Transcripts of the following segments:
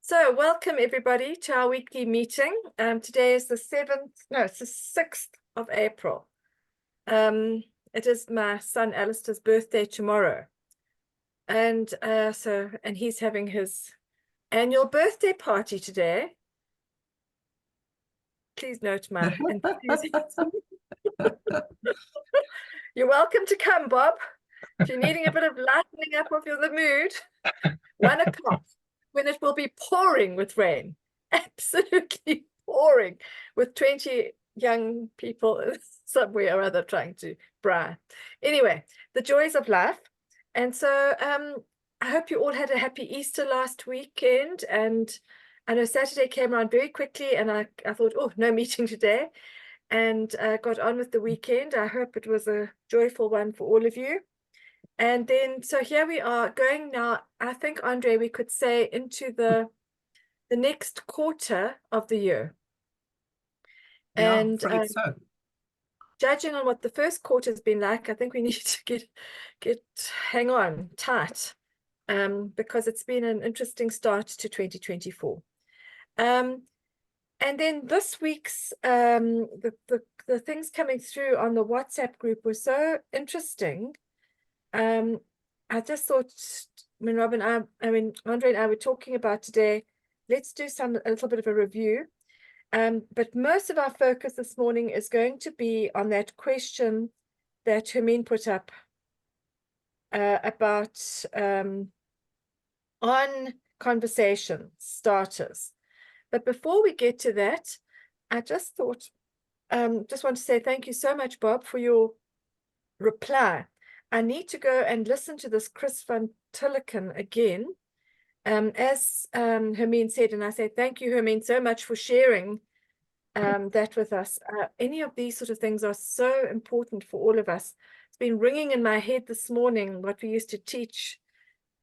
So welcome everybody to our weekly meeting. Today is the 6th of April. It is my son Alistair's birthday tomorrow. And he's having his annual birthday party today. Please note my enthusiasm. You're welcome to come, Bob. If you're needing a bit of lightening up of the mood, 1 o'clock, when it will be pouring with rain, absolutely pouring, with 20 young people somewhere or other trying to braai. Anyway, the joys of life. And so I hope you all had a happy Easter last weekend. And I know Saturday came around very quickly, and I thought, oh, no meeting today, and got on with the weekend. I hope it was a joyful one for all of you. And then, so here we are going now, I think, Andre, we could say into the next quarter of the year. Yeah, And so. Judging on what the first quarter has been like, I think we need to hang on tight, because it's been an interesting start to 2024. And then this week's the things coming through on the WhatsApp group were so interesting. I just thought, when Andre and I were talking about today, let's do a little bit of a review. But most of our focus this morning is going to be on that question that Hermine put up about on conversation starters. But before we get to that, I just thought, just want to say thank you so much, Bob, for your reply. I need to go and listen to this Chris van Tilliken again. As Hermine said, and I say thank you, Hermine, so much for sharing that with us. Any of these sort of things are so important for all of us. It's been ringing in my head this morning what we used to teach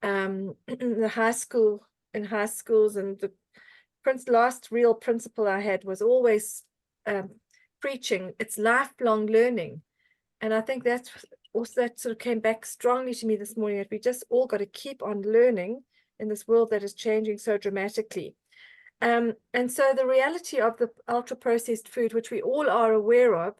in high schools, and the last real principle I had was always preaching. It's lifelong learning. And I think that's also, that sort of came back strongly to me this morning, that we just all got to keep on learning in this world that is changing so dramatically. And so the reality of the ultra-processed food, which we all are aware of,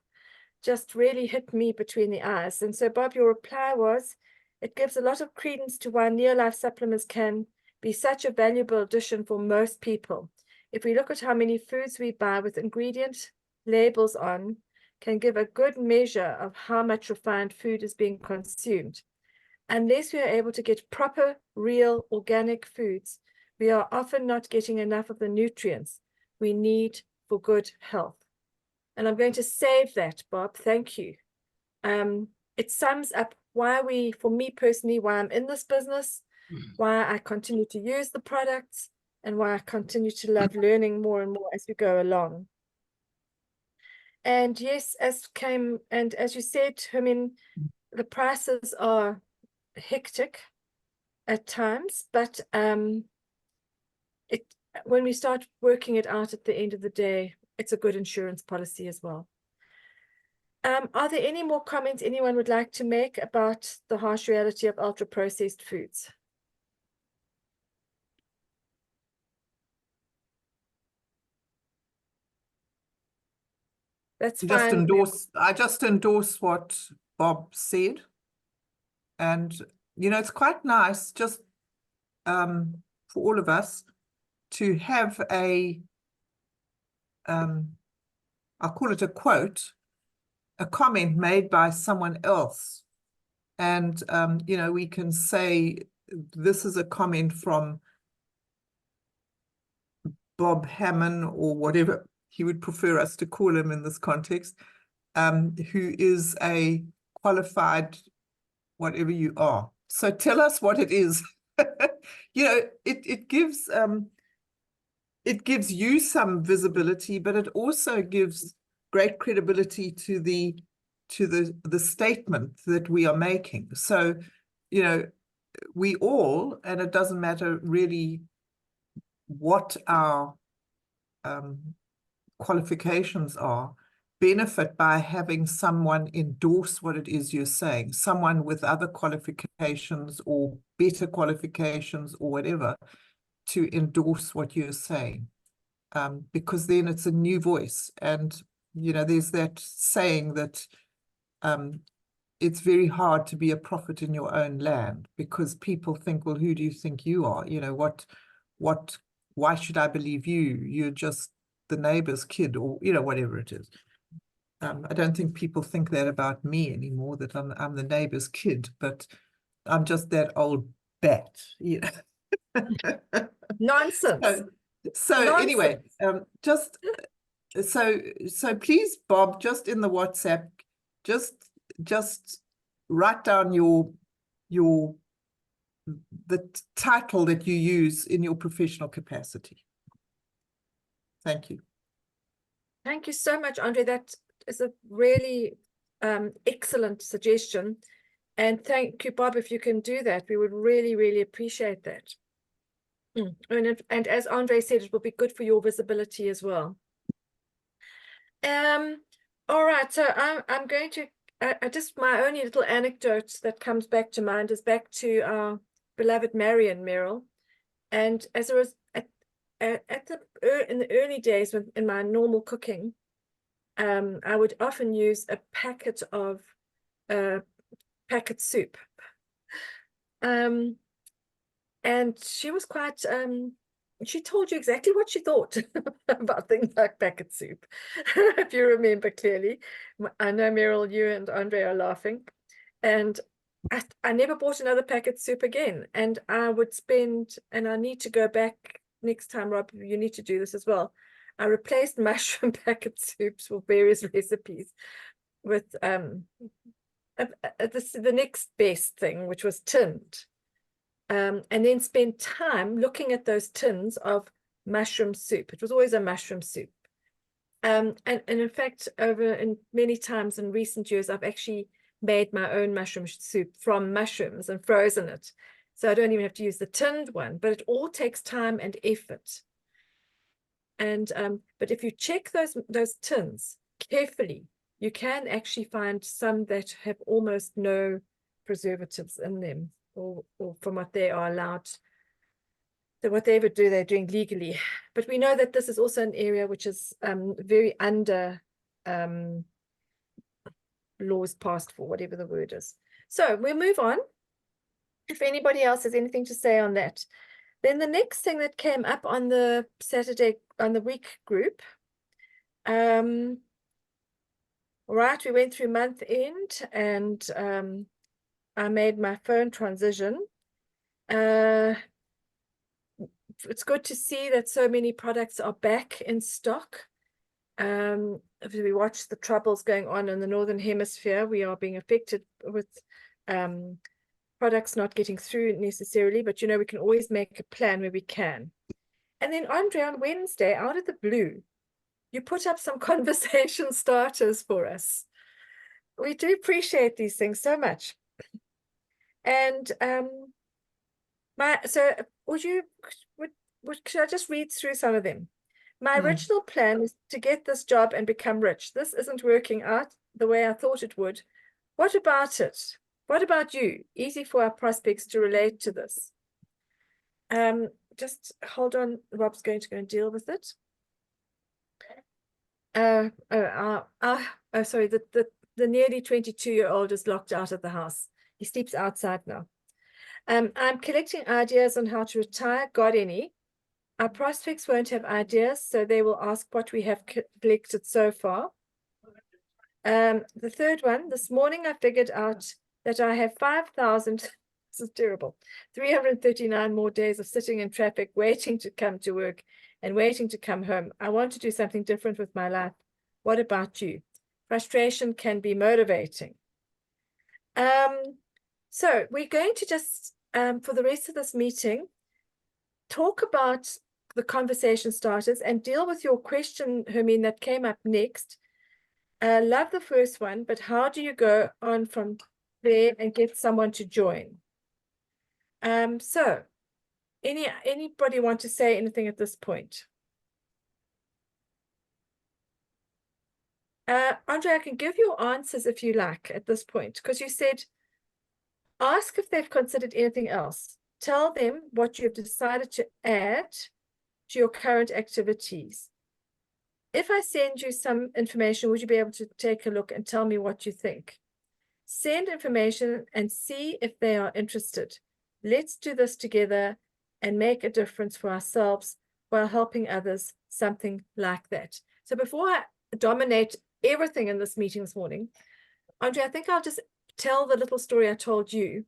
just really hit me between the eyes. And so, Bob, your reply was, it gives a lot of credence to why Neolife supplements can be such a valuable addition for most people. If we look at how many foods we buy with ingredient labels on, can give a good measure of how much refined food is being consumed. Unless we are able to get proper, real, organic foods, we are often not getting enough of the nutrients we need for good health. And I'm going to save that, Bob. Thank you. It sums up why for me personally, why I'm in this business, why I continue to use the products, and why I continue to love learning more and more as we go along. And yes, as you said, the prices are hectic at times, but when we start working it out at the end of the day, it's a good insurance policy as well. Are there any more comments anyone would like to make about the harsh reality of ultra-processed foods? That's fine. I just endorse what Bob said. And, it's quite nice just for all of us to have I'll call it a quote, a comment made by someone else. And, we can say, this is a comment from Bob Hammond, or whatever he would prefer us to call him in this context, who is a qualified whatever you are. So tell us what it is. It gives you some visibility, but it also gives great credibility to the statement that we are making. So, we all, and it doesn't matter really what our qualifications are, benefit by having someone endorse what it is you're saying, someone with other qualifications or better qualifications or whatever, to endorse what you're saying, because then it's a new voice. And, you know, there's that saying that it's very hard to be a prophet in your own land, because people think, well, who do you think you are? You know, why should I believe you? You're just the neighbor's kid, or, you know, whatever it is. I don't think people think that about me anymore, that I'm the neighbor's kid, but I'm just that old bat, you know. Nonsense. So anyway, Nonsense. so please, Bob, just in the WhatsApp, just write down the title that you use in your professional capacity. Thank you. Thank you so much, Andre. That is a really excellent suggestion. And thank you, Bob, if you can do that. We would really, really appreciate that. And as Andre said, it will be good for your visibility as well. All right, so I'm going to just my only little anecdote that comes back to mind is back to our beloved Marion Merrill. And as I was in the early days in my normal cooking, I would often use a packet of packet soup. And she was quite she told you exactly what she thought about things like packet soup, if you remember clearly. I know, Meryl, you and Andre are laughing. And I never bought another packet soup again. And I would spend, and I need to go back next time, Rob, you need to do this as well. I replaced mushroom packet soups for various recipes with the next best thing, which was tinned. And then spend time looking at those tins of mushroom soup. It was always a mushroom soup. And in fact, in many times in recent years, I've actually made my own mushroom soup from mushrooms and frozen it. So I don't even have to use the tinned one, but it all takes time and effort. And but if you check those tins carefully, you can actually find some that have almost no preservatives in them, or from what they are allowed, that whatever they're doing legally. But we know that this is also an area which is very under laws passed for, whatever the word is. So we'll move on. If anybody else has anything to say on that. Then the next thing that came up on the Saturday, on the week group, right, we went through month end, and I made my phone transition. It's good to see that so many products are back in stock. If we watch the troubles going on in the Northern Hemisphere, we are being affected with products not getting through necessarily, but you know, we can always make a plan where we can. And then Andre, on Wednesday, out of the blue, you put up some conversation starters for us. We do appreciate these things so much. And should I just read through some of them? My original plan was to get this job and become rich. This isn't working out the way I thought it would. What about it? What about you? Easy for our prospects to relate to this. Just hold on. Rob's going to go and deal with it. Sorry, the nearly 22-year-old is locked out of the house. He sleeps outside now. I'm collecting ideas on how to retire. Got any? Our prospects won't have ideas, so they will ask what we have collected so far. The third one, this morning I figured out that I have 5,000, this is terrible, 339 more days of sitting in traffic, waiting to come to work and waiting to come home. I want to do something different with my life. What about you? Frustration can be motivating. So we're going to just, for the rest of this meeting, talk about the conversation starters and deal with your question, Hermine, that came up next. Love the first one, but how do you go on from there and get someone to join? So anybody want to say anything at this point? Andre, I can give you answers if you like at this point, because you said, ask if they've considered anything else. tell them what you've decided to add to your current activities. If I send you some information, would you be able to take a look and tell me what you think? Send information and see if they are interested. Let's do this together and make a difference for ourselves while helping others, something like that. So before I dominate everything in this meeting this morning, Andre, I think I'll just tell the little story I told you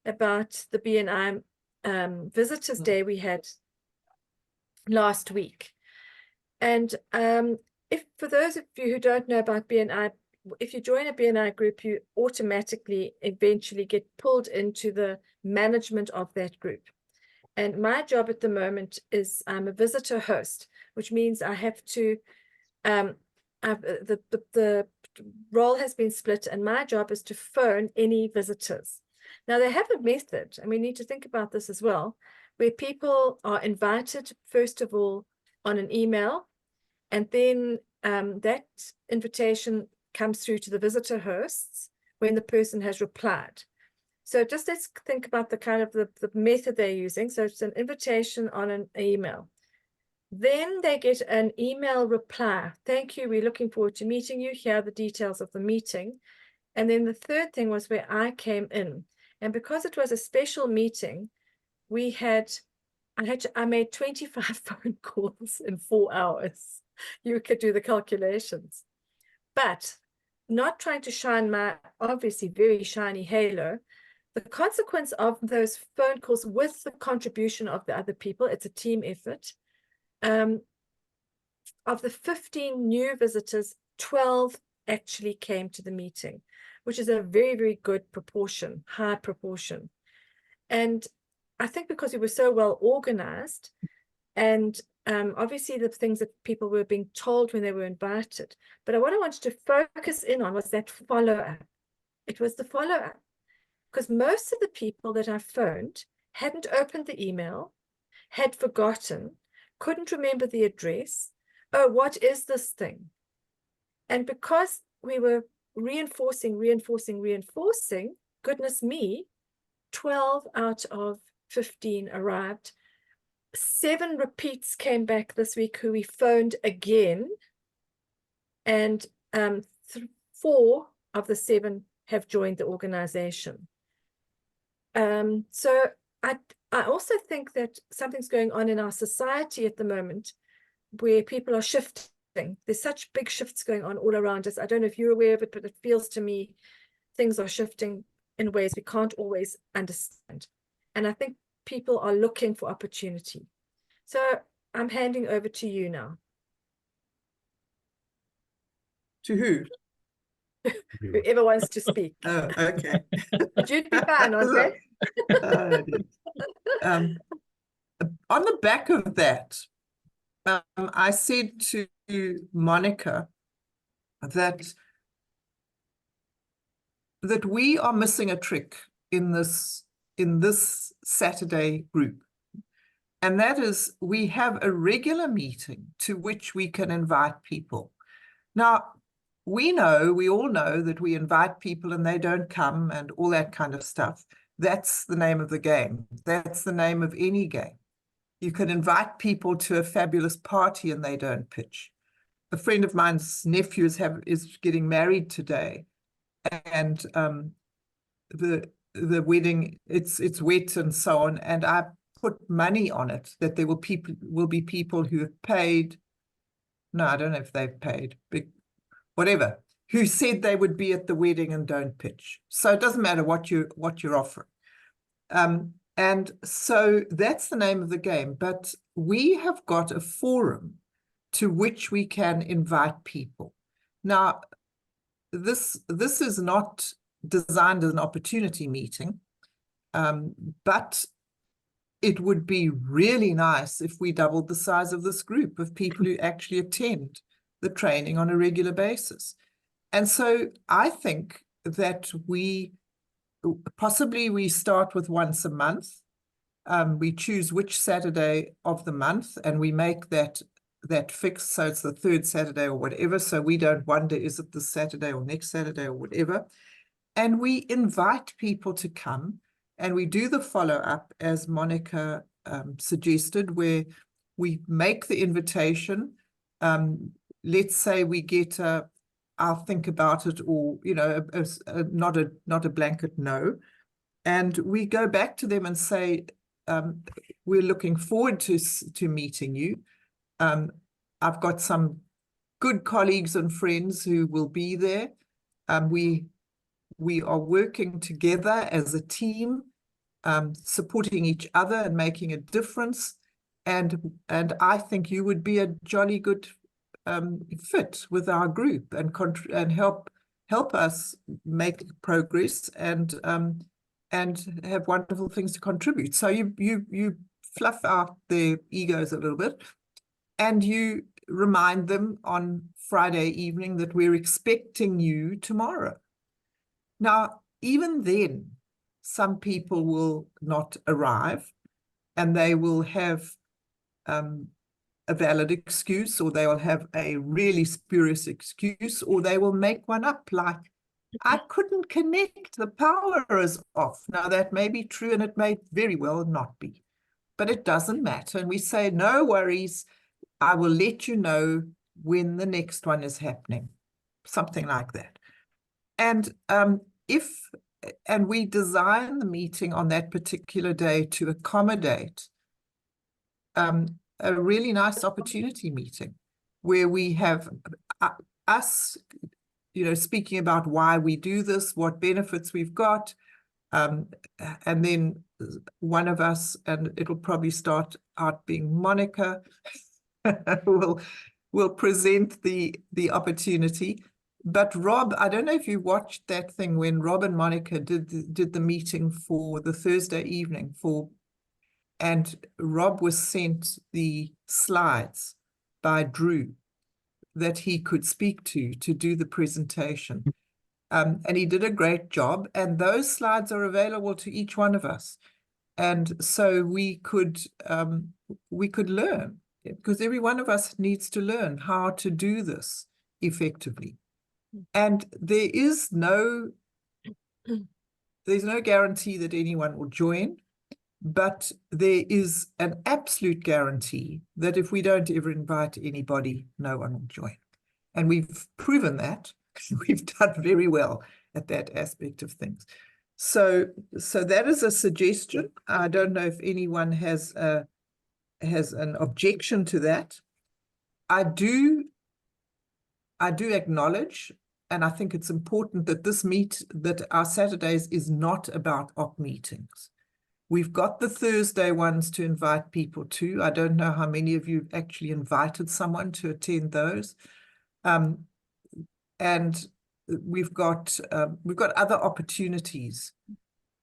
about the BNI Visitors Day we had last week. And if for those of you who don't know about BNI, if you join a BNI group, you automatically eventually get pulled into the management of that group. And my job at the moment is I'm a visitor host, which means I have to, the role has been split, and my job is to phone any visitors. Now, they have a method, and we need to think about this as well, where people are invited, first of all, on an email, and then that invitation comes through to the visitor hosts when the person has replied. So just let's think about the kind of the method they're using. So it's an invitation on an email. Then they get an email reply. Thank you. We're looking forward to meeting you. Here are the details of the meeting. And then the third thing was where I came in. And because it was a special meeting, I made 25 phone calls in 4 hours. You could do the calculations. But not trying to shine my obviously very shiny halo, the consequence of those phone calls with the contribution of the other people, it's a team effort. Of the 15 new visitors, 12 actually came to the meeting, which is a very, very good proportion, high proportion. And I think because we were so well organized, and obviously the things that people were being told when they were invited, but what I wanted to focus in on was that follow-up. It was the follow-up, because most of the people that I phoned hadn't opened the email, had forgotten, couldn't remember the address. Oh, what is this thing? And because we were reinforcing, goodness me, 12 out of 15 arrived. 7 repeats came back this week who we phoned again, and 4 of the 7 have joined the organization. So I also think that something's going on in our society at the moment where people are shifting. There's such big shifts going on all around us. I don't know if you're aware of it, but it feels to me things are shifting in ways we can't always understand. And I think people are looking for opportunity. So I'm handing over to you now. To who? Whoever wants to speak. Oh, okay. You'd be fine, Andre. On the back of that, I said to Monica that we are missing a trick in this Saturday group. And that is, we have a regular meeting to which we can invite people. Now, we all know that we invite people and they don't come and all that kind of stuff. That's the name of the game. That's the name of any game. You can invite people to a fabulous party and they don't pitch. A friend of mine's nephew is getting married today, and the wedding, it's wet and so on, and I put money on it that there will be people who have paid. No, I don't know if they've paid, but whatever, who said they would be at the wedding and don't pitch. So it doesn't matter what you're offering. And so that's the name of the game. But we have got a forum to which we can invite people. Now, this is not designed as an opportunity meeting, but it would be really nice if we doubled the size of this group of people who actually attend the training on a regular basis. And so I think that we start with once a month. We choose which Saturday of the month and we make that fixed, so it's the 3rd Saturday or whatever, so we don't wonder, is it this Saturday or next Saturday or whatever. And we invite people to come And we do the follow-up, as Monica suggested, where we make the invitation. Let's say we get a, I'll think about it, or, you know, not a blanket no. And we go back to them and say, we're looking forward to meeting you. I've got some good colleagues and friends who will be there. We are working together as a team, supporting each other and making a difference. And I think you would be a jolly good fit with our group and help us make progress and have wonderful things to contribute. So you fluff out their egos a little bit, and you remind them on Friday evening that we're expecting you tomorrow. Now, even then, some people will not arrive, and they will have a valid excuse, or they will have a really spurious excuse, or they will make one up, like, I couldn't connect, the power is off. Now, that may be true, and it may very well not be, but it doesn't matter. And we say, no worries, I will let you know when the next one is happening, something like that. And we design the meeting on that particular day to accommodate a really nice opportunity meeting, where we have us, you know, speaking about why we do this, what benefits we've got, and then one of us, and it'll probably start out being Monica, will present the opportunity. But Rob, I don't know if you watched that thing when Rob and Monica did the meeting for the Thursday evening and Rob was sent the slides by Drew that he could speak to do the presentation. And he did a great job, and those slides are available to each one of us. And so we could learn, because every one of us needs to learn how to do this effectively. And there's no guarantee that anyone will join, but there is an absolute guarantee that if we don't ever invite anybody, no one will join. And we've proven that. We've done very well at that aspect of things. So that is a suggestion. I don't know if anyone has an objection to that. I do acknowledge, and I think it's important that that our Saturdays is not about op meetings. We've got the Thursday ones to invite people to. I don't know how many of you actually invited someone to attend those. And we've got other opportunities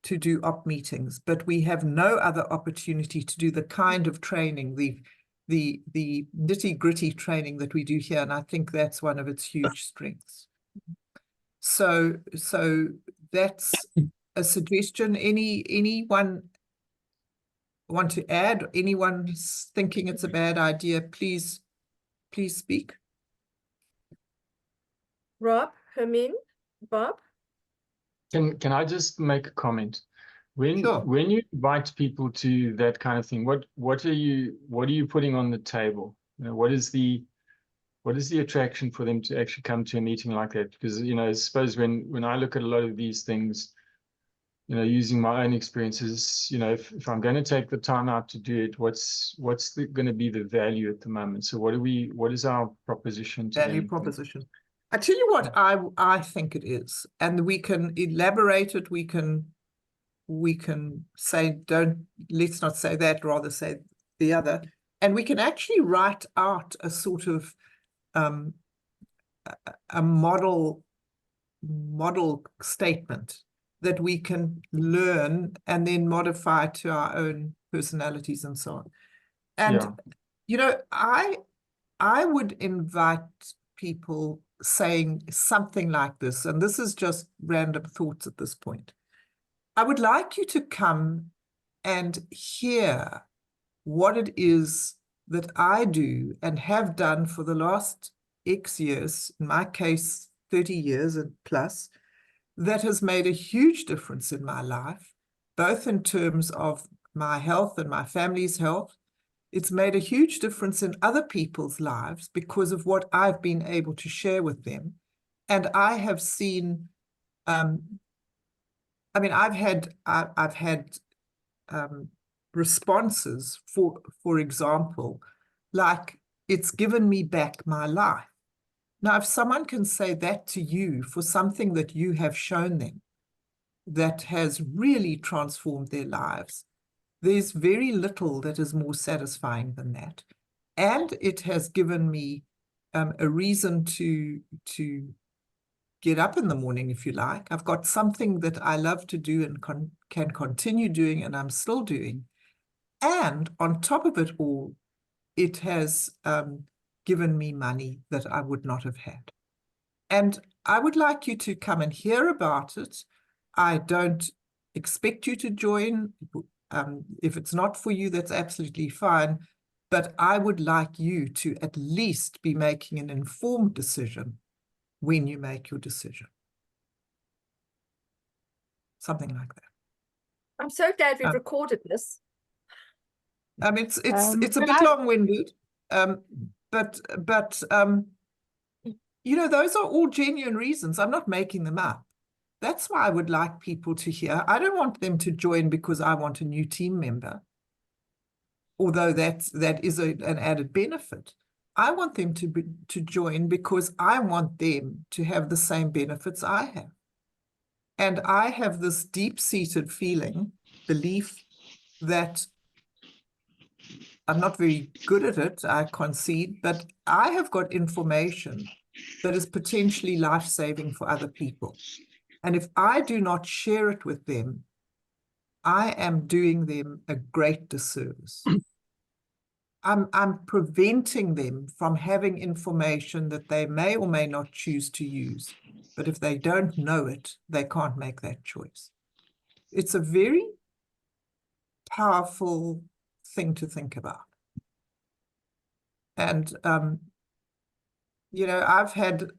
to do op meetings, but we have no other opportunity to do the kind of training, the nitty-gritty training that we do here, and I think that's one of its huge strengths. So that's a suggestion. Anyone want to add? Anyone thinking it's a bad idea, please speak. Rob, Hermine, Bob? Can I just make a comment? Sure. When you invite people to that kind of thing, what are you putting on the table? You know, what is the attraction for them to actually come to a meeting like that? Because, you know, I suppose when I look at a lot of these things, you know, using my own experiences, you know, if I'm going to take the time out to do it, what's going to be the value at the moment? So what is our proposition to Value them? proposition. I tell you what I think it is, and we can elaborate it. We can say, let's not say that, rather say the other. And we can actually write out a sort of a model statement that we can learn and then modify to our own personalities and so on. And you know, I would invite people saying something like this, and this is just random thoughts at this point. I would like you to come and hear what it is that I do and have done for the last X years, in my case, 30 years and plus, that has made a huge difference in my life, both in terms of my health and my family's health. It's made a huge difference in other people's lives because of what I've been able to share with them. And I have seen, I mean, I've had responses, for example, like, it's given me back my life. Now, if someone can say that to you for something that you have shown them that has really transformed their lives, there's very little that is more satisfying than that. And it has given me a reason to get up in the morning, if you like. I've got something that I love to do and can continue doing, and I'm still doing. And on top of it all, it has given me money that I would not have had. And I would like you to come and hear about it. I don't expect you to join. If it's not for you, that's absolutely fine. But I would like you to at least be making an informed decision when you make your decision. Something like that. I'm so glad we've recorded this. It's a but bit long-winded, but you know, those are all genuine reasons. I'm not making them up. That's why I would like people to hear. I don't want them to join because I want a new team member, although that is an added benefit. I want them to join because I want them to have the same benefits I have. And I have this deep-seated belief that I'm not very good at it, I concede, but I have got information that is potentially life-saving for other people. And if I do not share it with them, I am doing them a great disservice. I'm preventing them from having information that they may or may not choose to use. But if they don't know it, they can't make that choice. It's a very powerful thing to think about. And, you know, I've had,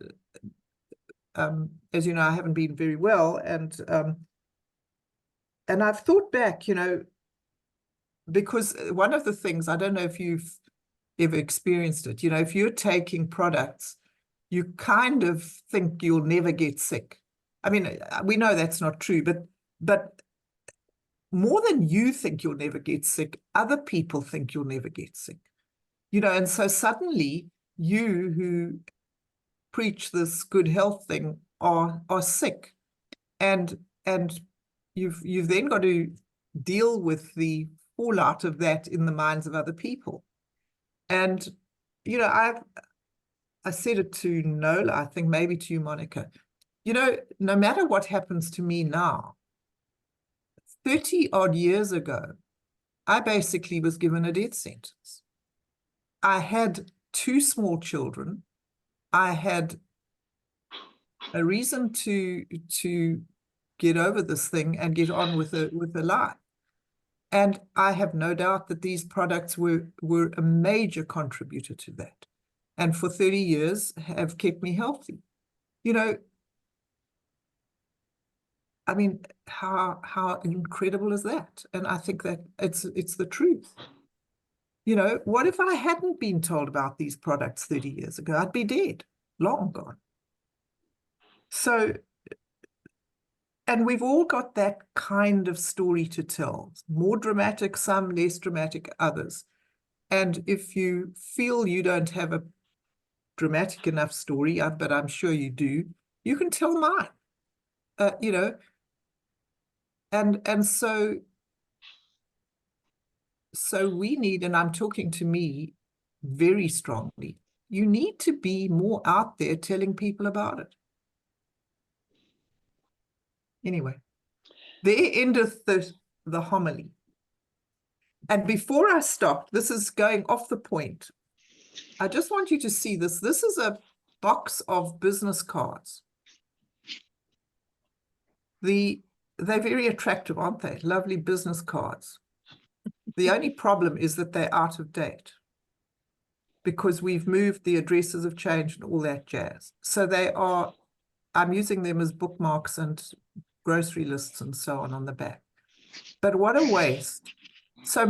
as you know, I haven't been very well, and I've thought back, you know, because one of the things, I don't know if you've ever experienced it, you know, if you're taking products, you kind of think you'll never get sick. I mean, we know that's not true, but more than you think you'll never get sick, other people think you'll never get sick. You know, and so suddenly you who preach this good health thing are sick. And you've then got to deal with the fallout of that in the minds of other people. And, you know, I said it to Nola, I think maybe to you, Monica, you know, no matter what happens to me now, 30 odd years ago, I basically was given a death sentence. I had 2 small children. I had a reason to get over this thing and get on with a life. And I have no doubt that these products were a major contributor to that. And for 30 years have kept me healthy. You know, I mean, how incredible is that? And I think that it's the truth. You know, what if I hadn't been told about these products 30 years ago? I'd be dead, long gone. So, and we've all got that kind of story to tell, more dramatic, some less dramatic, others. And if you feel you don't have a dramatic enough story, but I'm sure you do, you can tell mine, you know. And so we need, and I'm talking to me very strongly, you need to be more out there telling people about it. Anyway, there endeth the homily. And before I stop, this is going off the point. I just want you to see this. This is a box of business cards. They're very attractive, aren't they? Lovely business cards. The only problem is that they're out of date because we've moved, the addresses have changed and all that jazz. So I'm using them as bookmarks and grocery lists and so on the back. But what a waste. So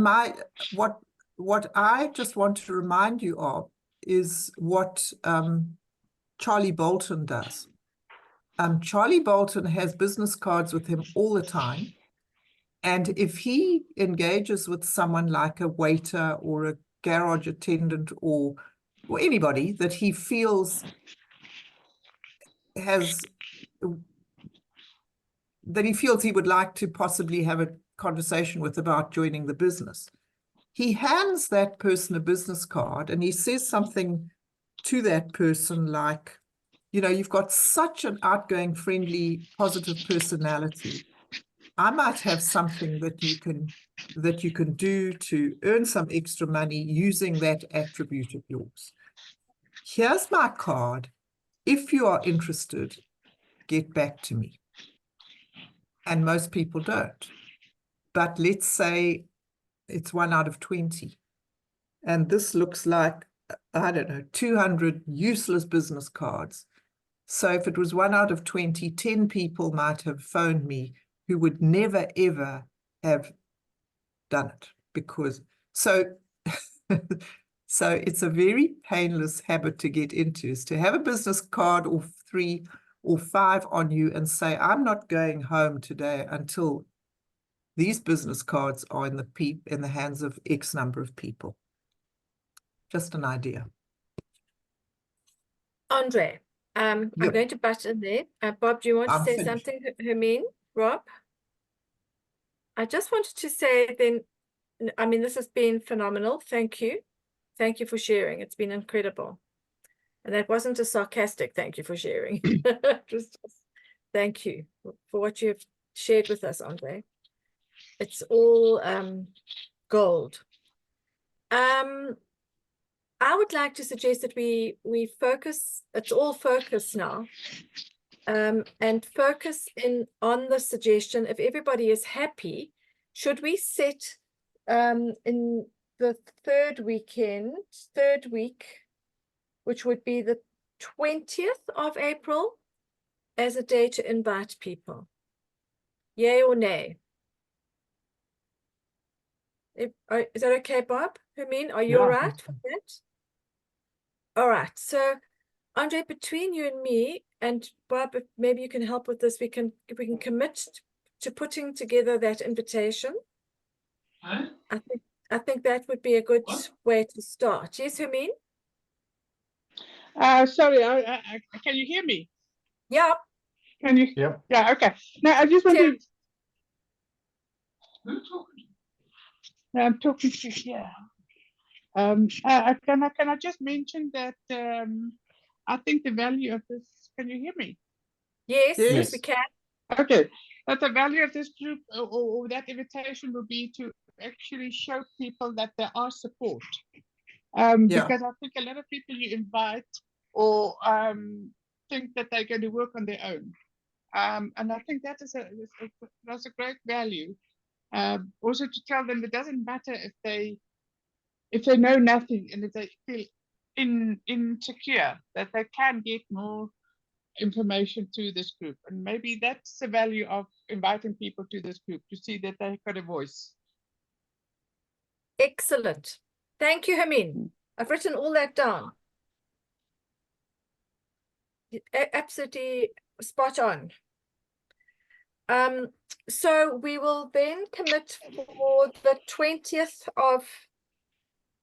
what I just want to remind you of is what Charlie Bolton does. Charlie Bolton has business cards with him all the time. And if he engages with someone like a waiter or a garage attendant or anybody that he feels he would like to possibly have a conversation with about joining the business, he hands that person a business card and he says something to that person like, you know, you've got such an outgoing, friendly, positive personality. I might have something that you can do to earn some extra money using that attribute of yours. Here's my card. If you are interested, get back to me. And most people don't. But let's say it's 1 out of 20. And this looks like, I don't know, 200 useless business cards. So if it was 1 out of 20, 10 people might have phoned me who would never, ever have done it because, so it's a very painless habit to get into, is to have a business card or 3 or 5 on you and say, I'm not going home today until these business cards are in the hands of X number of people. Just an idea. Andre, I'm Yep. going to butt in there. Bob, do you want to I'm say finished. something, Hermine? Rob? I just wanted to say then, I mean, this has been phenomenal. Thank you. Thank you for sharing. It's been incredible. And that wasn't a sarcastic thank you for sharing. Just thank you for what you have shared with us, Andre. It's all gold. I would like to suggest that we focus, it's all focus now, and focus in on the suggestion. If everybody is happy, should we set in the third week, which would be the 20th of April, as a day to invite people? Yay or nay? Is that okay, Bob? Hermine, are you Yeah, all I think right with that? All right. So, Andre, between you and me, and Bob, if maybe you can help with this, we can commit to putting together that invitation. Huh? I think that would be a good way to start. Yes, Hermine? Sorry, can you hear me? Yeah. Can you? Yep. Yeah, okay. No, I just want to. No, I'm talking to here. Can I just mention that I think the value of this. Can you hear me? Yes, Yes. we can. Okay, that the value of this group or that invitation will be to actually show people that there are support. Yeah. Because I think a lot of people you invite or think that they're going to work on their own. And I think that's a great value. Also to tell them it doesn't matter if they know nothing and if they feel insecure, that they can get more information through this group. And maybe that's the value of inviting people to this group, to see that they've got a voice. Excellent. Thank you, Hermine. I've written all that down. Absolutely spot on. So we will then commit for the 20th of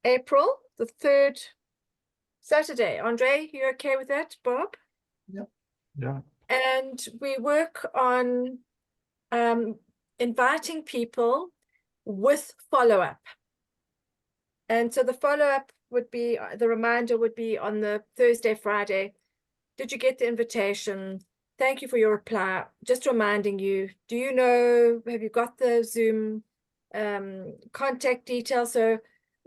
April, the 3rd Saturday. Andre, you okay with that, Bob? Yeah. And we work on inviting people with follow-up. And so the follow-up would be, the reminder would be on the Thursday, Friday. Did you get the invitation? Thank you for your reply. Just reminding you, do you know, have you got the Zoom contact details? So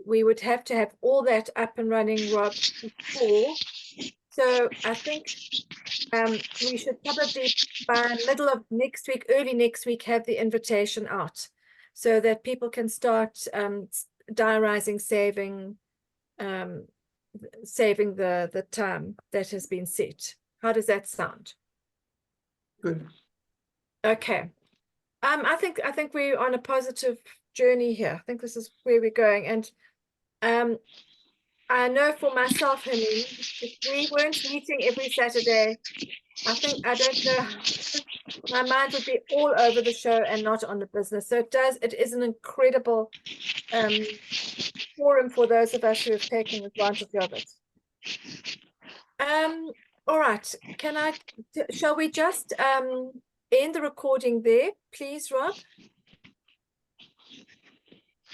we would have to have all that up and running, Rob, before. So I think we should probably by middle of next week, early next week, have the invitation out so that people can start diarizing, saving the time that has been set. How does that sound? Good. Okay. I think we're on a positive journey here. I think this is where we're going. And I know for myself, Helene, if we weren't meeting every Saturday, I don't know, my mind would be all over the show and not on the business. So it is an incredible forum for those of us who have taken advantage of it. All right, shall we just end the recording there, please, Rob?